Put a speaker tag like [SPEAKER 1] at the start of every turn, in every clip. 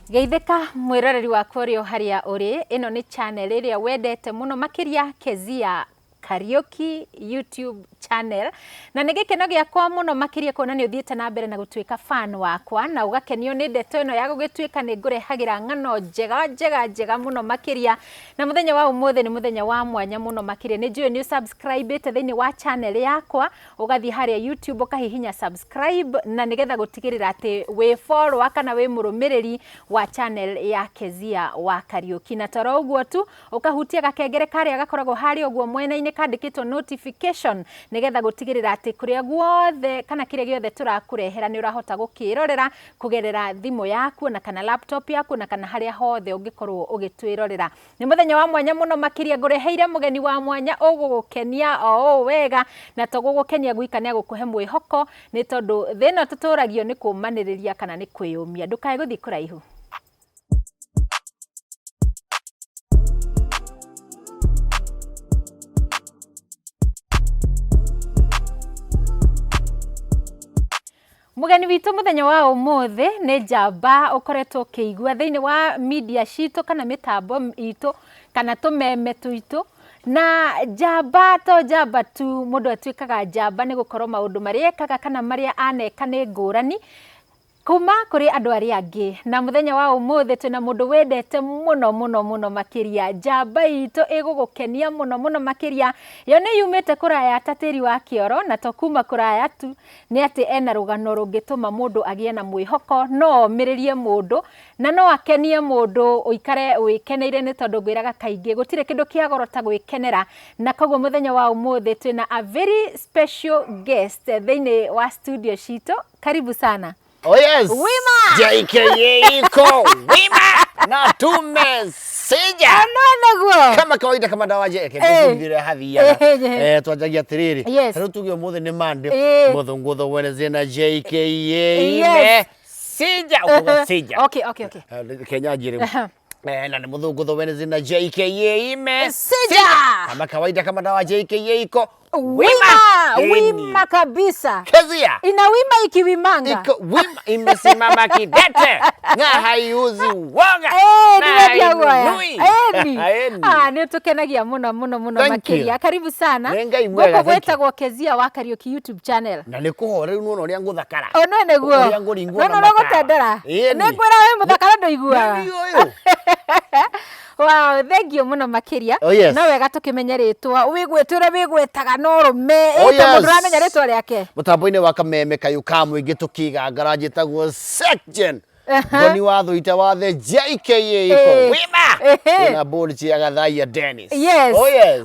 [SPEAKER 1] Geitheka mwiroreri wakwa uri haria uri ino ni channel iria wendete muno makiria Kezia Kariuki YouTube channel na nigikeno giakwa muno makiria kuona ni uthiite na mbere na gutuika fan wakwa na ugakenio ni ndeto ino ya gugituika ni ngurehagira ngano njega muno makiria na muthenya wa umuthi ni muthenya wa mwanya muno makiria ni njui ni subscribe te thiini wa channel yakwa ugathi haria YouTube ukahihinya subscribe na nigetha gutigirira ati we follow kana we murumiriri wa channel ya Kezia wa Kariuki na toro uguo tu ukahutia gakengere karia gakoragwo haria uguo mwena-ini kandikitwo notification nigetha gutigirira ati kuria guothe kana kiria giothe turakurehera ni urahota gukirorera kugerera thimu yaku na kana laptop yaku na kana haria hothe ungikorwo ugitwirorera ni muthenya wa mwanya muno makiria ngureheire mugeni wa mwanya ugugukenia o wega na tugugukenia guikania gukuhe mwihoko ni tondu thina tuturagio ni kumaniriria kana ni kwiyumia ndukae guthi kuraihu. Mugeni witu muthenya wa umuthi ni njamba ukoretwo kiigua thiini wa media citu kana mitambo itu kana tumeme tuitu na njamba tu mundu atwikaga njamba ni gukorwo maundu maria ekaga kana maria aneka ni ngurani kuma kuri andu aria angi na muthenya wa umuthi twina mundu wendete muno makiria njamba itu igugukenia muno makiria yo ni yumite kuraya tatiri wa kioro na to kuma kuraya tu ni ati ena rugano rungituma mundu agie na mwihoko no miririe mundu na no akenie mundu uikare wikeneire ni tondu ngwiraga kaingi gutire kindu kia goro ta gwikenera na koguo muthenya wa umuthi twina a very special guest thiini wa studio citu. Karibu sana.
[SPEAKER 2] Oh yes.
[SPEAKER 1] Wima.
[SPEAKER 2] JKA iko wima na tumesija.
[SPEAKER 1] Ano
[SPEAKER 2] kama kawaida kama dawa JKA ndire hathia. Twajagia tiriri. Taro tugio muthe ni mande. Muthungutho Wednesday na JKA ime sija ukasija.
[SPEAKER 1] Okay.
[SPEAKER 2] Kenya jire. Na ni muthungutho Wednesday na JKA ime sija. Kama kawaida kama dawa JKA iko
[SPEAKER 1] wima kabisa.
[SPEAKER 2] Kezia
[SPEAKER 1] inawima ikiwimanga
[SPEAKER 2] iko wima imesimama kidete na haiuzi woga
[SPEAKER 1] na hainui ni tukenagia muno makiria. Karibu sana goko gwetagwo Kezia wa Kariuki YouTube channel
[SPEAKER 2] na ni kuhore nuno uria nguthakara
[SPEAKER 1] no neguo no gutendera ni ngwira we muthakara ndoigua wow, thank you muno makiria. No wega tukimenya ritwa wigwetira wigwetaga no rume mundu ramenya ritwa riake
[SPEAKER 2] mutambo-ini wa kameme kayuka mwingi tukiga ngaraji tagwo section Goni watho ita wathe JKA iko wima na bolchi ya Gathaiya Dennis.
[SPEAKER 1] Yes.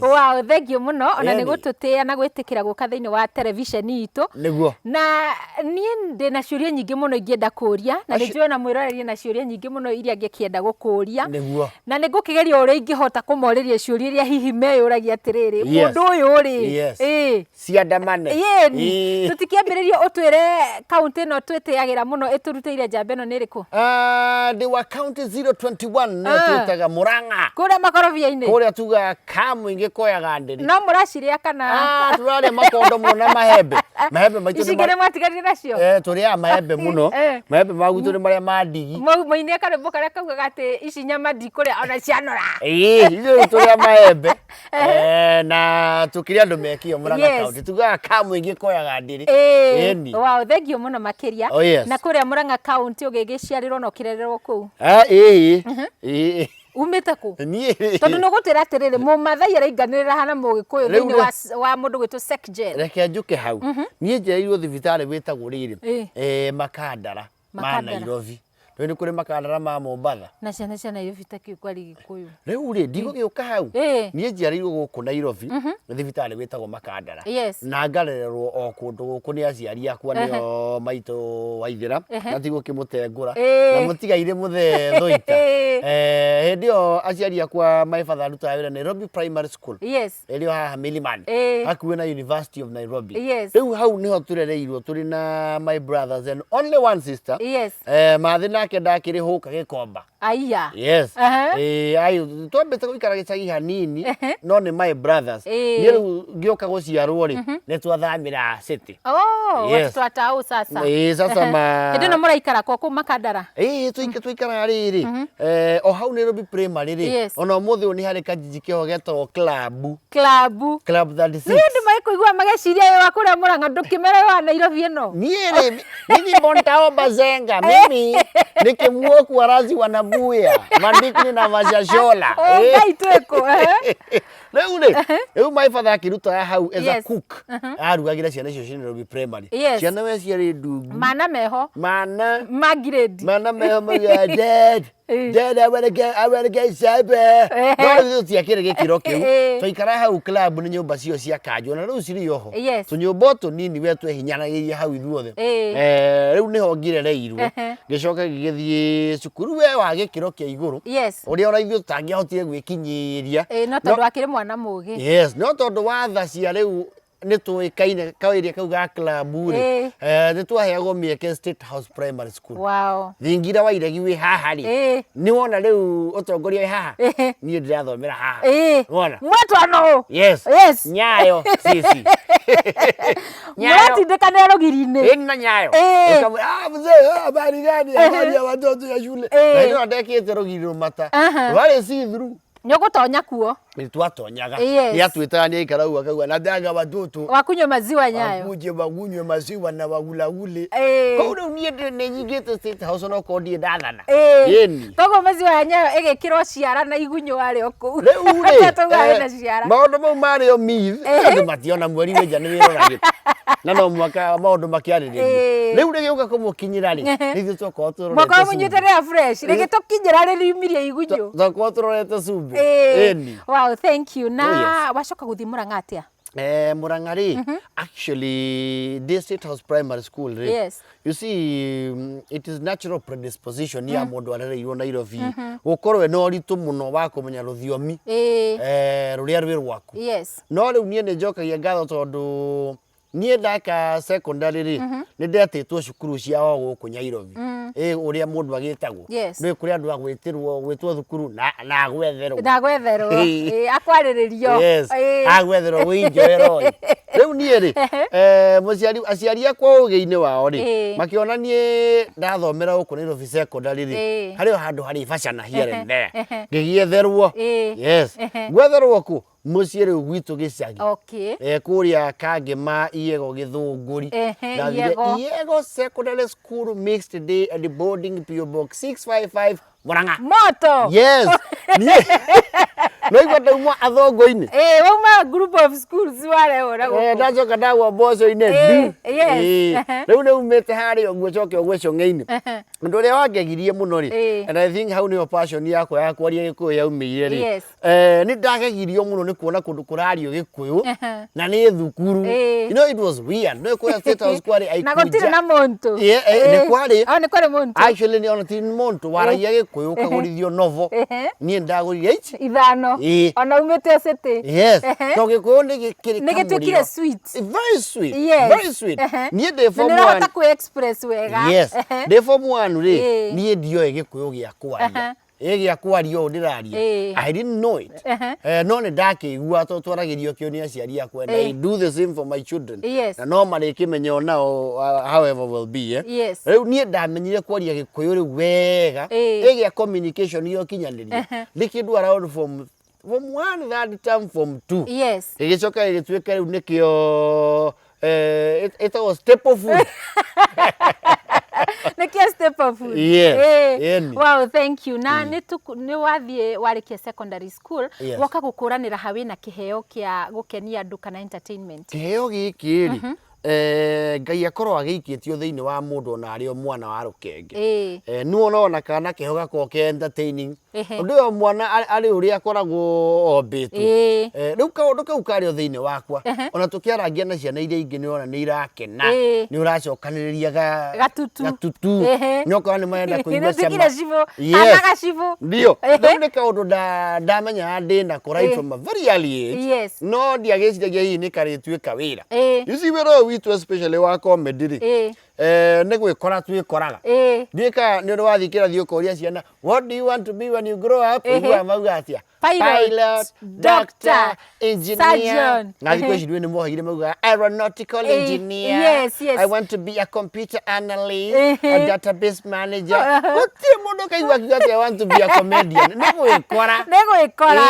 [SPEAKER 1] Wow, thank you muno ona ni gututia na gwitikira guka thiini wa television itu
[SPEAKER 2] niguo
[SPEAKER 1] na nie ndina ciuria nyingi muno ingienda kuria na ni njui na mwiroreri na ciuria nyingi muno iria ngikienda gukuria na ni ngukigeria uria ingihota kumoriria ciuria iria hihi meyuragia atiriri mundu uyu ri
[SPEAKER 2] ciandamane
[SPEAKER 1] tutikiambiriria utwire kaunti no twitiagira muno iturutire njamba ino ni
[SPEAKER 2] they were county 021 na tutaga Muranga
[SPEAKER 1] kuria makorobia-ini
[SPEAKER 2] kuria tuga kamwingi koyaga ndiri
[SPEAKER 1] no muraciria kana
[SPEAKER 2] turare makondo muno mahembe maitu
[SPEAKER 1] icigire matigarire nacio
[SPEAKER 2] turia mahembe muno mahembe magutu ni maria mandigi
[SPEAKER 1] moine karembo karia kaugaga ati ici nyama ndikuria ona cianora
[SPEAKER 2] iyo turia mahembe na tukiria andu mekio Muranga county tuga kamwingi koyaga ndiri
[SPEAKER 1] wow, thank you muno makiria na kuria Muranga county ugigiciarirwo no kirererwo kuu umite ku tondu no gutira atiriri mumathai arainganirira hana mugikuyu thiini wa mundu gwitu sekjen
[SPEAKER 2] reke njuke hau nie njerirwo thibitari witagwo riri Makandara ma Nairobi ni kuri Makandara ma Mombasa
[SPEAKER 1] na ciana Nairobi takiukwa Gikuyu
[SPEAKER 2] riu ri ndigo giuka hau nie njiarirwo guku Nairobi thibitari witagwo Makandara na ngarererwo o kundu guku ni aciari akwa nio maitu Waithira na tigo kimutengura na mutigaire muthethoita ndio aciari akwa maifatha ruta wira Nairobi Primary School elio haha Milimani hakuwe na University of Nairobi riu hau niho turereirwo turi na my brothers and only one sister mathina nake ndakiri huka Gikomba.
[SPEAKER 1] Aya.
[SPEAKER 2] Yes. Ayo twambete guikara gicagi hanini no ni my brothers. Ni ngioka guciarwo ri ni twathamira city.
[SPEAKER 1] Watu watau sasa.
[SPEAKER 2] Sasa ma.
[SPEAKER 1] Ndio muraikara kwa ku Makandara.
[SPEAKER 2] Tuikara riri. O hau Nairobi primary ri. Ona muthi ni hari kajiji kio getwo club 36.
[SPEAKER 1] Ndio maikuigwa mageciria yo akuria Murang'a ndukimera wa Nairobi eno.
[SPEAKER 2] Mimi Bontao Bazenga, mimi nikimwoku warazi wanabuya mandikini na mashashola.
[SPEAKER 1] Ngai tweko
[SPEAKER 2] Leo my father akiruta hau as a cook. Arugagira ciana icio Nairobi primary. Ciana we ciari ndugu.
[SPEAKER 1] Mana meho. Magrade.
[SPEAKER 2] Mana meho dad. Dad, I wanna get cyber. No tiakire gikiro kiu. Twaikara hau club ni nyumba cio cia kanjo na riu ciri yoho. Tunyumba tunini we twehinyanagiria hau ithuothe. Riu niho ngirereirwo. Gicoka gigithie cukuru we wa gikiro kia iguru. Uria ona ithuo tutangihotire gwikinyiria.
[SPEAKER 1] No tondu akire mwana mugi.
[SPEAKER 2] No tondu wa tha cia riu ni tuikaine kawiria kau ga club ri ni twaheagwo mieke State House Primary School. Thingira wa iregi wi haha ri ni wona riu utongoria haha ni ndirathomera haha wona
[SPEAKER 1] mwatwano
[SPEAKER 2] Nyayo sisi
[SPEAKER 1] mwatindikana rogiri-ini
[SPEAKER 2] na Nyayo mzee habari gani habari ya watoto ya shule na ndio ndekete rogiri mata wale si through
[SPEAKER 1] nyogutonya kuo
[SPEAKER 2] Nitwatonyaga yatwitania ikarau akagwa na ndaga watoto
[SPEAKER 1] wakunywa maziwa Nyayo
[SPEAKER 2] wakuje wagunywe maziwa na wagulagule kono niende nenyigete State House no kodi ndathana yeni
[SPEAKER 1] togo maziwa ya Nyayo igikirwo ciara na igunyo wari oku
[SPEAKER 2] maundu mau mari o myth andu mationa mweri we January ragite na no mwaka maundu makiaririria riu rigiuka kumukinyira ri rithu twako turorete
[SPEAKER 1] mwaka munyutere ya fresh rigitukinyira ririumirie igunyo
[SPEAKER 2] twako turorete sumbi eni.
[SPEAKER 1] Wow, thank you. Na wacoka guthi Murang'a atia?
[SPEAKER 2] Murang'a ri actually this State House Primary School ri. You see it is natural predisposition ya mundu arereirwo Nairobi gukorwe no ritu muno wa kumenya ruthiomi ruria rwi rwaku. No riu nie ni njokagia ngatho tondu nie ndaka secondary ri ni ndetetwo cukuru cia o guku Nairobi uria mundu agitagwo ni kuri andu agwitirwo thukuru na gwetherwo
[SPEAKER 1] akwariririo
[SPEAKER 2] agwetherwo winjoero riu nie ri aciari akwa ugi-ini wao ri makiona nie ndathomera guku Nairobi secondary ri hari handu hari bacana here and there ngigietherwo gwetherwo ku muciĩ rĩu gwitũ gĩcagi kuria Kangema Iyego Gĩthũngũri na Iyego Secondary School Mixed Day and Boarding PO Box 655 Murang'a
[SPEAKER 1] moto
[SPEAKER 2] no igwa ndauma athongo-ini
[SPEAKER 1] wauma group of schools wale ora
[SPEAKER 2] ndacoka ndagwa mboco-ini riu nĩ umĩte harĩa ũguo coke ũgwĩcong'e-ini ũndũ ũrĩa wangegirie mũno ri and I think hau nĩyo passion yakwa ya kwaria Gĩkũyũ yaumĩire ri nĩ ndagegirio mũno nĩ kuona kũndũ kũrario Gĩkũyũ na nĩ thukuru you know it was weird no kwa State House kwari
[SPEAKER 1] na gũtirĩ na monto
[SPEAKER 2] nĩ kwari
[SPEAKER 1] monto
[SPEAKER 2] actually nĩ ona ti monto waragia Gĩkũyũ ukagũrithio novel niĩ ndagũrire
[SPEAKER 1] ithano ona umĩte city
[SPEAKER 2] so Gĩkũyũ nĩ
[SPEAKER 1] gĩtuĩkire sweet
[SPEAKER 2] very sweet niĩ ndĩ form 1
[SPEAKER 1] ku express wega
[SPEAKER 2] ndĩ form 1 ri niĩ ndioe Gĩkũyũ gĩa kwaria gĩa kwaria ũũ ndĩraria I didn't know it no nĩ ndakĩigua twaragĩrio kĩo nĩ aciari akwa and I do the same for my children na no marĩkĩmenya onao however will be rĩu niĩ ndamenyire kwaria Gĩkũyũ rĩu wega gĩa communication gĩa ũkinyanĩria nĩ kĩndũ around form 1 that term form 2 gĩgĩcoka gĩgĩtuĩka rĩu nĩkĩo ĩtagwo staple food
[SPEAKER 1] Nikia staple food. Wow, thank you. Na ni wathie warikia secondary school woka gukuranira hawe na kiheo kia gukenia andu kana entertainment.
[SPEAKER 2] Kiheo giki ri Ngai akorwo agĩikĩtio thĩinĩ wa mũndũ ona arĩ o mwana wa rũkenge nuo nona kana kĩheo gakorwo ke entertaining ũndũ ũyũ mwana arĩ ũrĩa akoragwo ombĩtwo rĩu kaũndũ kau karĩ o thĩinĩ wakwa ona tũkĩarangia na ciana iria ingĩ nĩona nĩ irakena nĩ ũracokanĩrĩria gatutu nyoka nĩ marenda kũigua
[SPEAKER 1] cama
[SPEAKER 2] ndio rĩu nĩ kaũndũ ndamenya ndĩ nako right from a very early age no ndiagĩciragia hihi nĩ karĩtuĩka wĩra ici wĩra witũ especially wa comedy ri nä gwä kora twä koraga ndiä ka nä å ndå wathikä ra thiå koria ciana what do you want to be when you grow up igua mauga atia pilot, doctor, engineer. Na thikå ici nä moheire mauga aeronautical engineer. I want to be a computer analyst, a database manager. Gũtirĩ mũndũ kaigua akiuga atĩ I want to be a comedian. Nĩ gwĩkora.
[SPEAKER 1] Nĩ gwĩkora.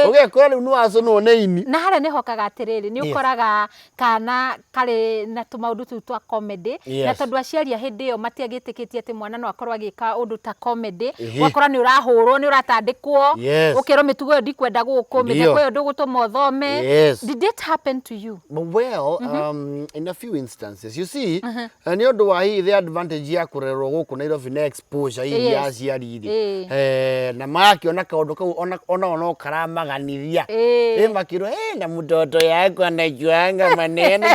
[SPEAKER 2] Ũgekora rĩu nĩ waconwo nĩ ini.
[SPEAKER 1] Na harĩa nĩ hokaga atĩrĩrĩ nĩ ũkoraga kana karĩ na tũmaũndũ tũu twa comedy na tondũ aciari a hĩndĩ ĩyo matiagĩtĩkĩtie atĩ mwana no akorwo agĩka ũndũ ta comedy wakora nĩ ũrahũrwo nĩ ũratandĩkwo ũkerwo mĩtugo ĩyo ndikwenda gũkũ mĩtheko ĩyo ndũgũtũma ũthome. Did it happen to you?
[SPEAKER 2] Well, in a few instances you see nĩ ũndũ wa hihi the advantage ya kũrerwo gũkũ Nairobi na exposure hihi ya aciari na makĩona kaũndũ kau ona karamaganithia makĩrwo na mtoto yako anajuanga maneno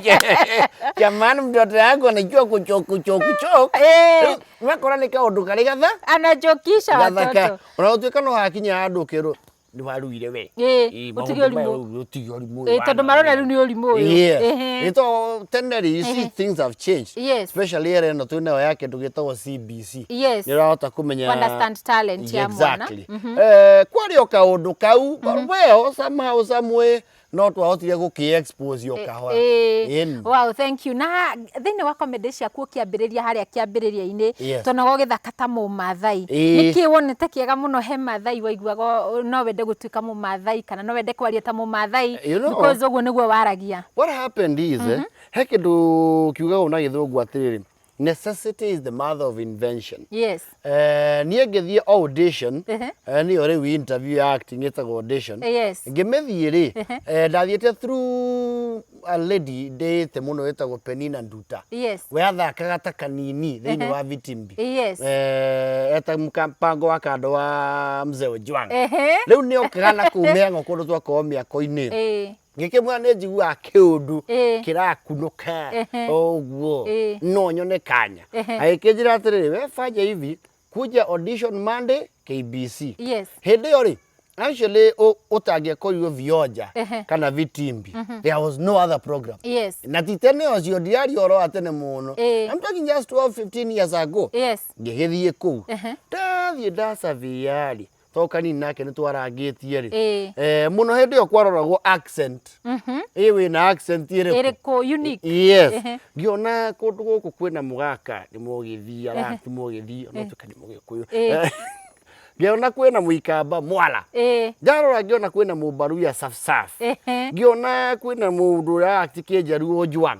[SPEAKER 2] jamani mtoto yako anajua kuchokuchokuchok makora nĩ kaũndũ karĩ gatha
[SPEAKER 1] anajokisha watoto
[SPEAKER 2] ona ũtuĩka no hakinya handũ ũkerwo nĩ waruire we
[SPEAKER 1] ũtige ũrimũ tondũ marona rĩu nĩ ũrimũ ũyũ
[SPEAKER 2] ĩto tenderly you see things have changed especially ere no twĩnayo yake ndũgĩtagwo CBC nĩ ũrahota kũmenya
[SPEAKER 1] understand talent ya mwana
[SPEAKER 2] kwarĩ o kaũndũ kau well somehow somewhere no twahotire gũkĩ-expose yo kahora.
[SPEAKER 1] Wow, thank you. Na thĩinĩ wa comedy ciaku ũkĩambĩrĩria harĩa kĩambĩrĩria-inĩ tonaga ũgĩthaka ta mũmathai nĩkĩ wonete kĩega mũno he mathai waiguaga no wende gũtuĩka mũmathai kana no wende kwaria ta mũmathai because ũguo nĩguo waragia?
[SPEAKER 2] What happened is he kĩndũ kiugagwo na gĩthũngũ atĩrĩrĩ necessity is the mother of invention. Niĩ ngĩthiĩ audition nĩyo rĩu interview ya acting ĩtagwo audition ngĩmĩthiĩ rĩ ndathiĩte through a lady ndĩte mũno ĩtagwo Penina Nduta we athakaga ta kanini thĩinĩ wa Vitimbi eta mpango wa kando wa Mzee Ojwang rĩu nĩ okaga na kũu Mĩang'o kũndũ twakorwo mĩako-inĩ ngĩkĩmwĩra nĩ njiguaga kĩũndũ kĩrakunũka ũguo no nyone kanya agĩkĩnjĩra atĩrĩrĩ we fanya hivi kuja audition Monday KBC hĩndĩ ĩyo rĩ actually ũtangĩakorirwo Vionja kana Vitimbi there was no other program na ti tene ũcio ndiarĩ oro wa tene mũno I'm talking just 12-15 years ago ngĩgĩthiĩ kũu ndathiĩ ndacavia-rĩ kanini nake nĩ twarangĩtie rĩ mũno hĩndĩ ĩyo kwaroragwo accent wĩna accent
[SPEAKER 1] ĩrĩkũ unique
[SPEAKER 2] ngĩona kũndũ gũkũ kwĩna mũgaka nĩ mũgĩthii arati mũgĩthii no tuka nĩ mũgĩkũyũ ngĩona kwĩna mũikamba mwala ndarora ngĩona kwĩna mũbaruya saf ngĩona kwĩna mũndũ ũrati kĩnjaruo Ojwang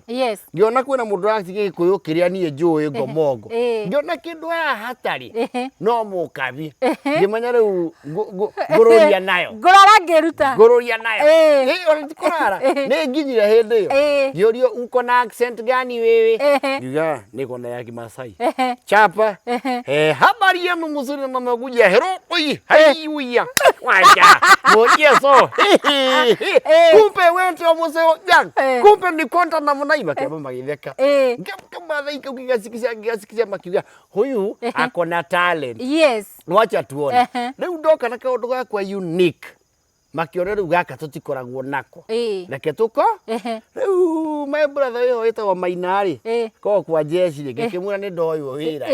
[SPEAKER 2] ngĩona kwĩna mũndũ ũrati gĩkũyũ kĩrĩa niĩ njũĩ Ngomongo ngĩona kĩndũ haha hatarĩ no mũkabi ngĩmenya rĩu ngũrũria nayo ngũrũria nayo kũrara nĩ nginyire hĩndĩ ĩyo ngĩũrio uko na accent gani wewe ngiuga niko na ya Kimasai chapa habari yenu mzuri na mmekuja hero oi haiwia wacha mojeso kumbe wewe ndio Mzee Ojwang kumbe ni konta na mnaiba kama magitheka kama dhaika ukigasikisia makiuga huyu ako na talent wacha tuone rĩu ndoka na kaũndũ gakwa unique makĩona rĩu gaka tũtikoragwo nako reke tũko rĩu my brother ũyũ wĩtagwo Maina rĩ ko kwa jeshi rĩ ngĩkĩmwĩra nĩ ndoywo wĩra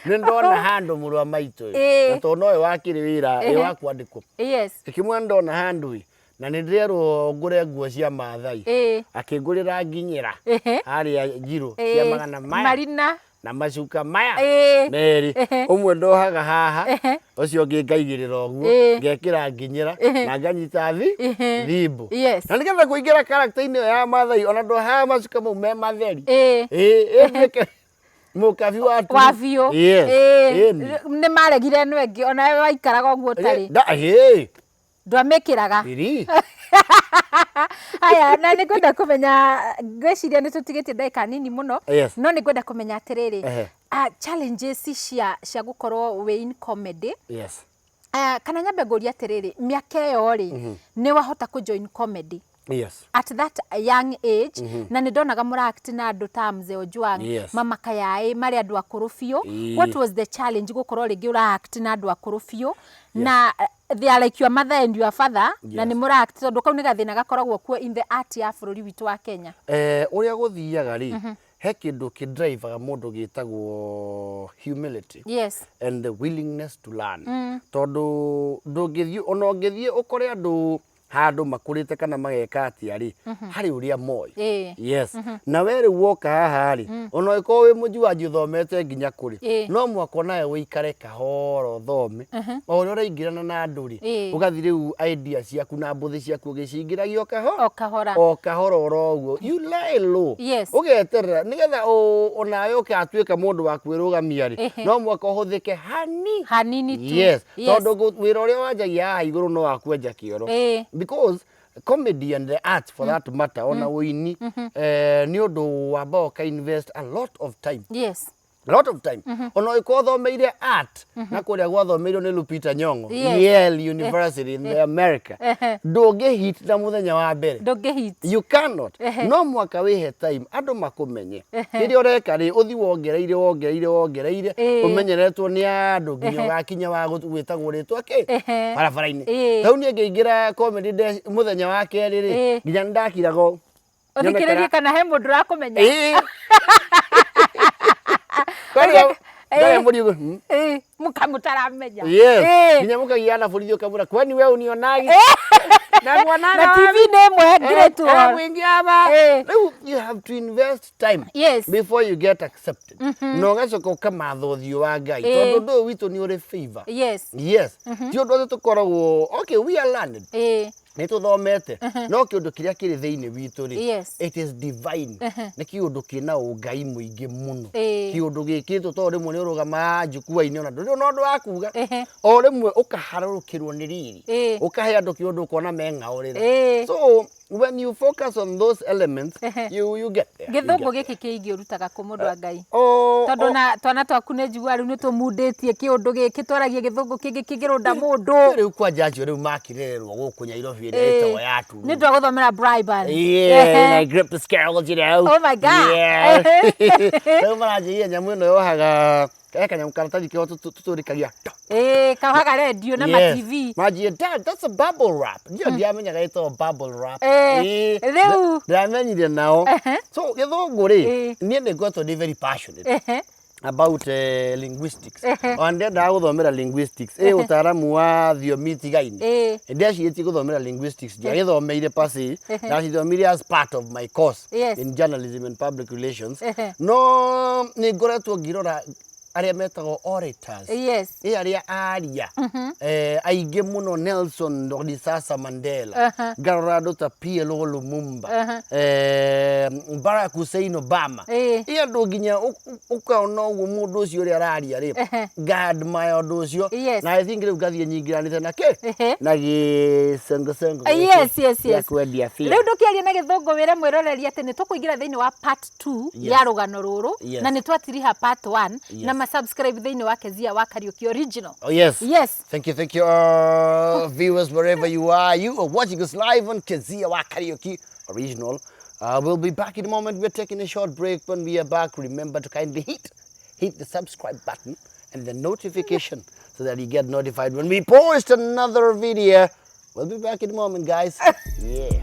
[SPEAKER 2] nĩ ndona handũ mũrũ wa maitũ na tondũ nowe wakĩrĩ wĩra wa kwandĩkwo ngĩkĩmwĩra ndona handũ na nĩ ndĩrerwo ngũre nguo cia Maathai akĩngũrĩra nginyĩra harĩa Njirũ cia magana maya
[SPEAKER 1] Marina
[SPEAKER 2] na macuka maya merĩ ũmwe ndohaga haha ũcio ũngĩ ngaigĩrĩra ũguo ngekĩra nginyĩra na nganyita thimbo na nĩgetha kũingĩra character-inĩ ĩyo ya Maathai ona ndohaga macuka mau me matheri mũkabi wa
[SPEAKER 1] biũ nĩ maregire nĩ wengĩ ona waikaraga ũguo ũtarĩ ndwamĩkĩraga aya na nĩ ngwenda kũmenya ngwĩciria nĩ tũtigĩtie ndagĩka nini mũno no nĩ ngwenda kũmenya atĩrĩrĩ challenges cia gũkorwo wĩ in comedy kana nyambe ngũrie atĩrĩrĩ mĩaka ĩyo rĩ nĩ wahota kũjoin comedy at that young age na nĩ ndonaga mũract na andũ ta Mzee Ojwang Mama Kayai marĩ andũ akũrũ biũ what was the challenge gũkorwo rĩngĩ ũract na andũ akũrũ biũ na they are like your mother and your father. Yes. Na ni muract tondu kau ni gathina gakoragwo kuo in the art ya bururi witu wa Kenya.
[SPEAKER 2] Uria guthiaga ri he kindu kidrivaga mundu gitagwo humility.
[SPEAKER 1] Yes.
[SPEAKER 2] And the willingness to learn. Tondu ndungithie ona ungithie ukore andu handu makurite kana mageka atia ri hari uria moi. Yes. Na we riu woka haha ri ona iko wi mujuaji uthomete nginya kuri no mwako nawe uikare kahoro thome o uria uraingirana na andu ri ugathi riu idea ciaku na mbuthi ciaku ugicingiragia o kahoro oroguo you lie low. Ugeterera nigetha onawe ukatuika mundu wa kwirugamia ri no mwako uhuthike hanini tu. Yes. Tondu wira uria wanjagia haha iguru no wakwenja kioro. Because comedy and the art for that matter ona uini ni undu wamba uka invest a lot of time.
[SPEAKER 1] Yes.
[SPEAKER 2] A lot of time. Ona iko thomeire art na kuria gwathomeirwo ni Lupita Nyong'o Yale University in America. Ndungi hit na muthenya wa mbere.
[SPEAKER 1] Ndungi hit.
[SPEAKER 2] You cannot. No mwaka wihe time andu makumenye. Kiri ureka ri uthi wongereire umenyeretwo ni andu nginya gakinya wa gwitagwo ritwa ki barabara-ini. Tau ni ngeingira comedy muthenya wa keri ri nginya ndakirago
[SPEAKER 1] uthikiririe kana he mundu rakumenya. Mukamutaramenya.
[SPEAKER 2] Yes. Nginya mukagiana borithi ukamura kwani we unionagi.
[SPEAKER 1] Na TV nemwe great one.
[SPEAKER 2] You have to invest time before you get accepted. No gacoka ukamatha uthio wa Ngai. Tondu ndu witu ni uri favor.
[SPEAKER 1] Yes.
[SPEAKER 2] Ti undu tukoragwo okay we are learned. Ni tuthomete no kiundu kiria kiri thiini witu ri it is divine. Ni kiundu kina ungai muingi muno. Kiundu giki to rimwe ni urugama njukua-ini ona nduri no ndu akuga o rimwe ukaharurukirwo ni riri ukahe andu kiundu ukona mengaurira. So when you focus on those elements you get there.
[SPEAKER 1] Githungu giki kiingi urutaga ku mundu wa Ngai tondu na twana twaku ni njigua riu ni tumuditie kiundu giki twaragie githungu kingi kingirunda mundu
[SPEAKER 2] riu kwa jaji riu makirererwo guku Nairobi ito yatu
[SPEAKER 1] ni ndo guthomera bribe.
[SPEAKER 2] Yeah, I grip the scales, you know.
[SPEAKER 1] Oh my God.
[SPEAKER 2] Yeah. Riu marajiria nyamu ino yohaga kanyamu karatathi kio tuturikagia
[SPEAKER 1] kahaga radio na ma TV.
[SPEAKER 2] Maji dad, that's a bubble wrap. Ndio ndiamenyaga ito bubble wrap.
[SPEAKER 1] Riu
[SPEAKER 2] ndamenyire nao. So githungu ri nie ngotwo ni very passionate about linguistics. Ndenda guthomera linguistics utaramu wa thiomi tigaini. Ndecirie guthomera linguistics ndiagithomeire pasi ndacithomeire as part of my course in journalism and public relations. No ni ngoretwo ngirora aria metagwo orators. Aria aria aige muno Nelson Rolihlahla Mandela, ngarora Dr. PLO Lumumba, Barack Hussein Obama. Andu nginya ukaona uguo mundu ucio uri araria ri God my undu ucio na I think riu ngathie nyingiranite na ki na gicengo
[SPEAKER 1] yes
[SPEAKER 2] kwendia fia.
[SPEAKER 1] Riu ndukiaria na githungu wire mwiroreri ati ni tukuingira thiini wa part 2 ya rugano ruru na ni twatiriha part 1 na subscribe thiini wa Kezia wa Kariuki original.
[SPEAKER 2] Oh yes. Thank you viewers wherever you are watching us live on Kezia wa Kariuki original. We'll be back in a moment. We're taking a short break. When we are back, remember to kindly hit the subscribe button and the notification so that you get notified when we post another video. We'll be back in a moment, guys. Yeah.